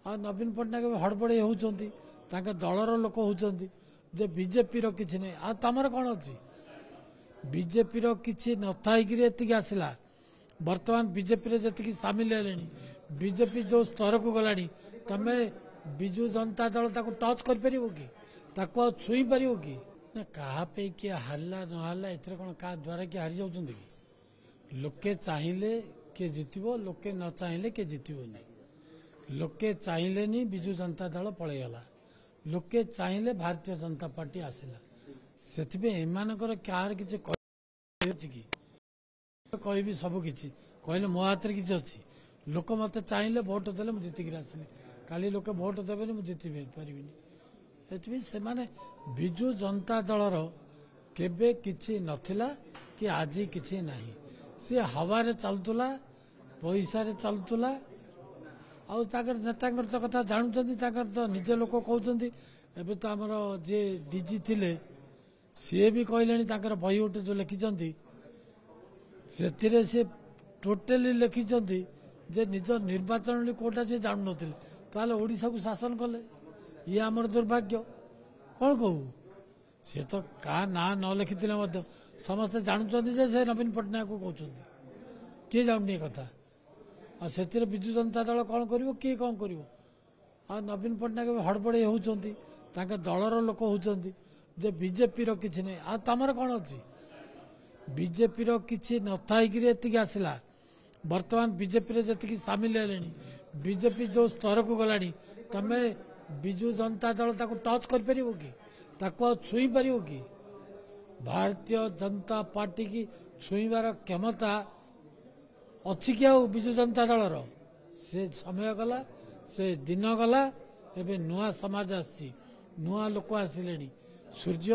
नवीन पट्टनायक हड़बड़े होती दलर लोक होती जे बीजेपी किसी नहीं आमर कौन अच्छी बीजेपी किसी नथाई आसला बर्तमान बीजेपी जी सामिल है बीजेपी जो स्तर को गला तमें विजु जनता दल टच कर छुई पार कि ना क्या किए हारला न हारला एथर कौन क्या द्वारा किए हारी जाऊँ कि लोके चाहिए किए जितब लोके न चाहिए किए जितबनी लोके चाहिए विजु जनता दल पलैगला लोके चाहिए भारतीय जनता पार्टी आसला से एमानकर क्या कि कह सबकि कहले मो हाथ में किसी अच्छी लोक मत चाहिए भोट देले मुझे जीतिक आसली काली लोके भोट देवे मुझे जीति पारि से विजु जनता दलर केबे किछि नथिला कि आज किछि नाही सी हवारे चलतुला पैसा रे चलतुला आउ ताकर नेतांकर तो कथा जानुचंदी ताकर तो निज लोक कहउचंदी एबे तो हमर जे डीजी थिले सी भी कहलेनी ताकर बही उठे जो लिखिचंदी सेथिरे से टोटली लिखिचंदी जे निज निर्वाचन कोटा से जानु नथिले ताले ओडिसा को शासन कले ये आमर दुर्भाग्य कौन कहू सी तो क्या ना न लिखि समस्ते जानुंट से नवीन पट्टनायक को कहते किए जाननी कथा से विजु जनता दल कौन कर किए कौन कर नवीन पट्टनायक हड़बड़े होती दलर लोक होती जे बीजेपी किसी नहीं आमर कौन अच्छी बीजेपी किसी नथाई आसला बर्तमान बीजेपी जी सामिल है बीजेपी जो स्तर को गला तमें विजु जनता दल टच कर कि छुई पार कि भारतीय जनता पार्टी की छुईबार क्षमता अच्छी क्या विजु जनता दलर से समय गला से दिन गला एबे नुआ समाज आसी नुआ लोक आसिले सूर्य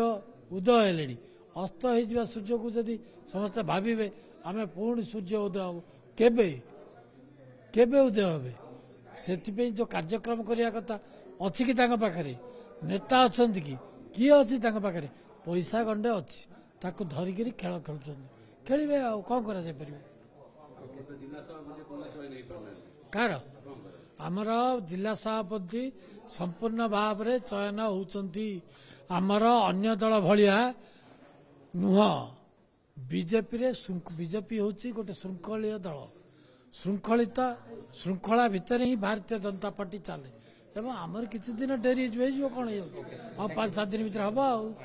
उदय हेले अस्त हो सूर्य को जदि समस्त भावे आम पुणी सूर्य उदय हम केबे केबे उदय हे से जो कार्यक्रम करने कथा अच्छी कि पाखे नेता अच्छा कि किए अच्छी पाखे पैसा गंडे अच्छी ताकू धरिक खेल खेलुं खेलिए आ कौन कर कार आमर जिला सभापति संपूर्ण भाव में चयन होती आमर अन्य दल भाया नुह बीजेपी बीजेपी हूँ गोटे श्रृंखलीय दल श्रृंखलित श्रृंखला भितर ही भारतीय जनता पार्टी चले एवं आमर किसी दिन डेरी कौन हो 5-7 दिन भर हम